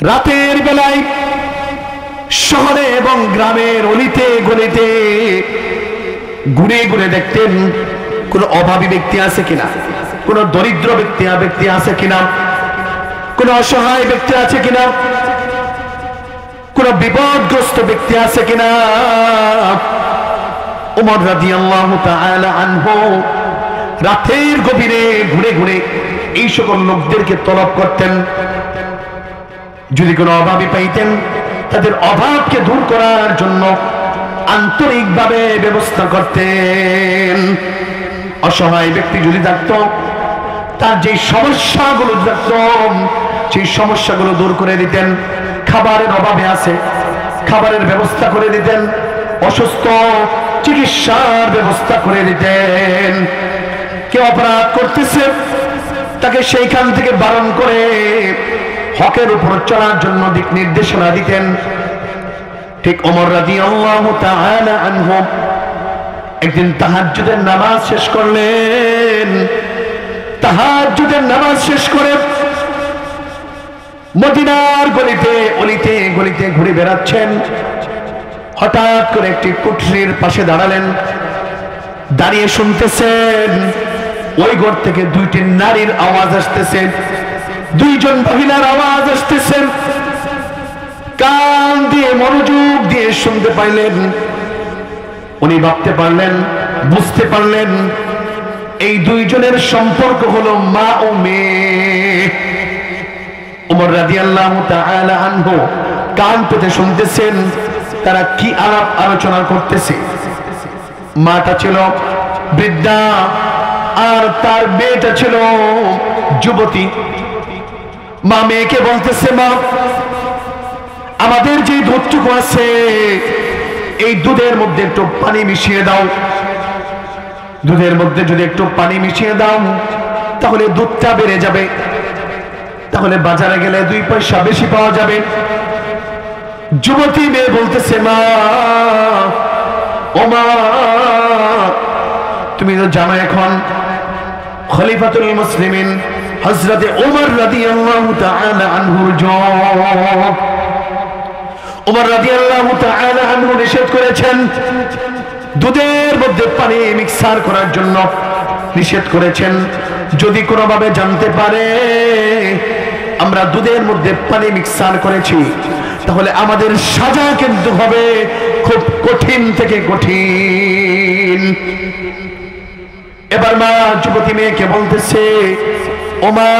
রাতের বেলায় শহরে এবং গ্রামের অলিতে গলিতে ঘুরে ঘুরে দেখতেন কোন অভাবী ব্যক্তি আছে কিনা, কোন দরিদ্র ব্যক্তি আছে কিনা, কোন অসহায় ব্যক্তি আছে কিনা, কোন বিপদগ্রস্ত ব্যক্তি আছে কিনা। ওমর রাদিয়াল্লাহু তাআলা আনহু রাতের গভীরে ঘুরে ঘুরে এই সকল লোকদেরকে তলব করতেন। যদি কোনো অভাবী পাইতেন তাদের অভাবকে দূর করার জন্য আন্তরিকভাবে ব্যবস্থা করতেন। অসহায় ব্যক্তি যদি থাকতো তার যে সমস্যাগুলো থাকতো সেই সমস্যাগুলো দূর করে দিতেন। খাবারের অভাবে আছে, খাবারের ব্যবস্থা করে দিতেন। অসুস্থ, চিকিৎসার ব্যবস্থা করে দিতেন। কেউ অপরাধ করতেছে তাকে সেইখান থেকে বারণ করে হকের উপর চলার জন্য দিক নির্দেশনা দিতেন। ঠিক ওমর রাদিয়াল্লাহু তাআলা আনহু একদিন তাহাজ্জুদের নামাজ শেষ করলেন। তাহাজ্জুদের নামাজ শেষ করে মদিনার গলিতে অলিতে গলিতে ঘুরে বেড়াচ্ছেন। হঠাৎ করে একটি কুঠরির পাশে দাঁড়ালেন। দাঁড়িয়ে শুনতেছেন ওই ঘর থেকে দুইটি নারীর আওয়াজ আসতেছে, দুইজন মহিলার আওয়াজ আসতেছে। কান দিয়ে মনোযোগ দিয়ে শুনতে পাইলেন। উনি ভাবতে পারলেন, বুঝতে পারলেন এই দুইজনের সম্পর্ক হলো মা ও মেয়ে। ওমর রাদিয়াল্লাহু তাআলা আনহু কান পেতে শুনতেছেন তারা কি আলাপ আলোচনা করতেছে। মাটা ছিল বৃদ্ধা আর তার মেয়েটা ছিল যুবতী। মা মেয়েকে বলতেছে, মা আমাদের যে দুধটুকু আছে এই দুধের মধ্যে একটু পানি মিশিয়ে দাও। দুধের মধ্যে যদি একটু পানি মিশিয়ে দাও তাহলে দুধটা বেড়ে যাবে, তাহলে বাজারে গেলে 2 পয়সা বেশি পাওয়া যাবে। যুবতী মেয়ে বলতেছে, মা ও মা তুমি তো জানো এখন খলিফাতুল মুসলিমিন হযরত ওমর রাদিয়াল্লাহু তাআলা আনহুর যুগ। ওমর রাদিয়াল্লাহু তাআলা আনহু নিষেধ করেছেন, দুধের মধ্যে পানি মিক্সার করার জন্য নিষেধ করেছেন। যদি কোনোভাবে জানতে পারে আমরা দুধের মধ্যে পানি মিক্সার করেছি তাহলে আমাদের সাজা কিন্তু হবে খুব কঠিন থেকে কঠিন। এবার মা যুবতী মেয়েকে বলতেছে, ও মা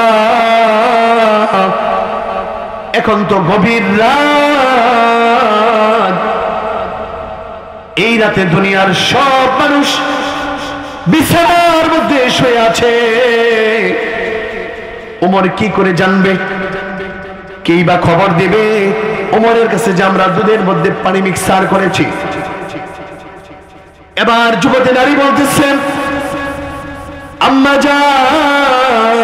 এখন তো গভীর রাত, এই রাতে দুনিয়ার সব মানুষ বিছানার মধ্যে শুয়ে আছে। ওমর কি করে জানবে? কেই বা খবর দেবে ওমরের কাছে যে আমরা দুধের মধ্যে পানি মিক্সার করেছি? এবার যুবতী নারী বলতেছেন, আম্মা জান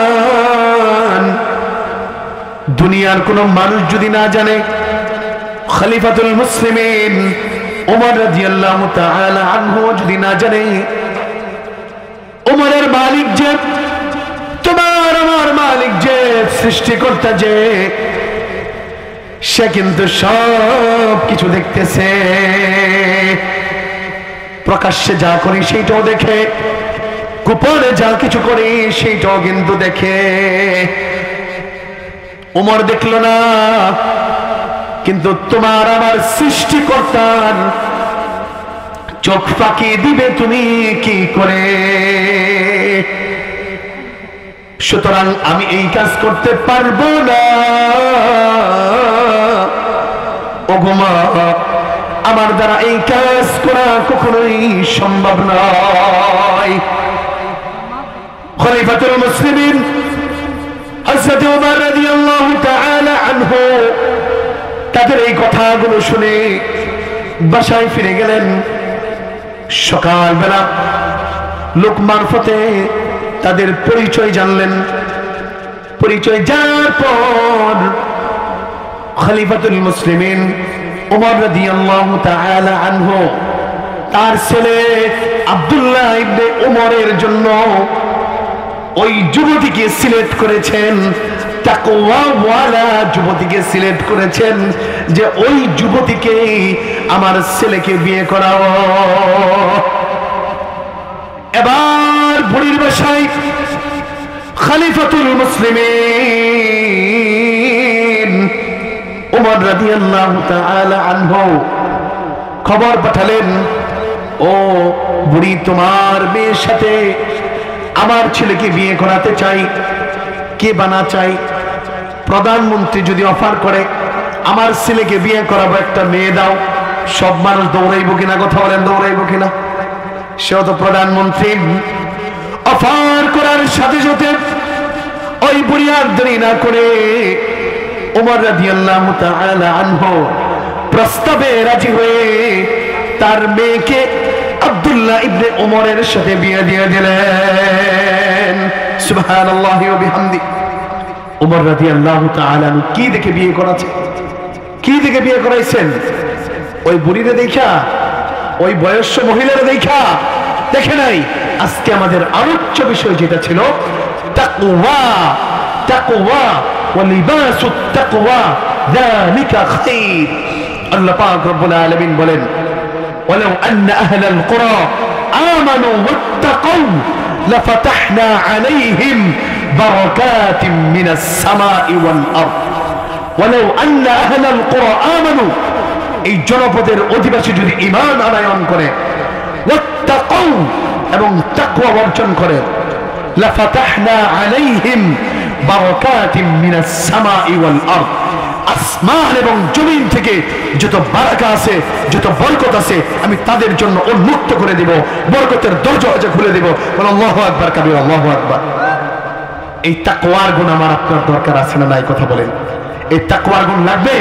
দুনিয়ার কোন মানুষ যদি না জানে, খলিফাতুল মুসলিমিন ওমর রাদিয়াল্লাহু তাআলা আনহু যদি না জানে, ওমরের মালিক যে, তোমার আমার মালিক যে, সৃষ্টিকর্তা যে, সে কিন্তু সব কিছু দেখতেছে। প্রকাশ্যে যা করি সেইটাও দেখে, গোপনে যা কিছু করি সেইটাও কিন্তু দেখে। ওমর দেখলো না, কিন্তু তোমার আমার সৃষ্টিকর্তার চোখ ফাঁকি দিবে তুমি কি করে? সুতরাং আমি এই কাজ করতে পারবো না। ওগো মা, আমার দ্বারা এই কাজ করা কখনোই সম্ভব নয়। খলিফাতুল মুসলিমিন হযরত ওমর রাদিয়াল্লাহু তাআলা আনহু তাদের এই কথাগুলো শুনে বাসায় ফিরে গেলেন। সকালবেলা লোক মারফতে তাদের পরিচয় জানলেন। পরিচয় জানার পর খলিফাতুল মুসলিমিন ওমর রাদিয়াল্লাহু তাআলা আনহু তার ছেলে আব্দুল্লাহ ইবনে ওমরের জন্য ওই যুবতীকে সিলেক্ট করেছেন তাকওয়াওয়ালা যুবতীকে সিলেক্ট করেছেন যে ওই যুবতীকে আমার ছেলেকে বিয়ে করাও। এবার বুড়ির বাসায় খলিফাতুল মুসলিমিন ওমর রাদিয়াল্লাহু তাআলা আনহু খবর পাঠালেন, ও বুড়ি, তোমার মেয়ের সাথে আমার ছেলেকে বিয়ে করাতে চাই। কে বানা চাই? প্রধানমন্ত্রী যদি অফার করে আমার ছেলেকে বিয়ে করাবো, একটা মেয়ে দাও, সব মানুষ দৌড়াইবো কিনা? কথা বলেন, দৌড়াইবো কিনা? সেও তো প্রধানমন্ত্রী। অফার করার সাথে সাথে ওই বুড়ি আর দেরি না করে ওমর রাদিয়াল্লাহু তাআলা আনহু প্রস্তাবে রাজি হয়ে তার মেয়েকে আব্দুল্লাহ ইবনে ওমরের সাথে বিয়ে দিয়ে দিলেন। সুবহানাল্লাহি ওয়া বিহামদি। ওমর রাদিয়াল্লাহু তাআলা কি দেখে বিয়ে করাছে? কি দেখে বিয়ে করাইছেন? ওই বুড়িরে দেখা, ওই বয়স্ক মহিলারা দেখা দেখে নাই। আজকে আমাদের আলোচ্য বিষয় যেটা ছিল তাকওয়া, তাকওয়া ওয়া লিবাসুত তাকওয়া যালিকা খায়র। আল্লাহ পাক রব্বুল আলামিন বলেন, ওয়ালাউ আন্না আহলাল কুরা আমানু ওয়াত্তাকাউ লাফাতাহনা আলাইহিম বারাকাতিম মিনাস সামাই ওয়াল আরদ। ওয়ালাউ আন্না আহলাল কুরা আমানু, এই জনপদের অধিবাসী যদি ঈমান আনয়ন করে, ওয়াত্তাকাউ এবং তাকওয়া অর্জন করে, লাফাতাহনা আলাইহিম বারাকাতিম মিনাস সামাই ওয়াল আরদ, আসমান এবং জমিন থেকে যত বারাকা আছে, যত বরকত আছে, আমি তাদের জন্য উন্মুক্ত করে দেব, বরকতের দরজা খুলে দেব। বল আল্লাহু আকবার কাবীর, আল্লাহু আকবার। এই তাকওয়ার গুণ আমার আপনার দরকার আছে না নাই? কথা বলেন, এই তাকওয়ার গুণ লাগবে।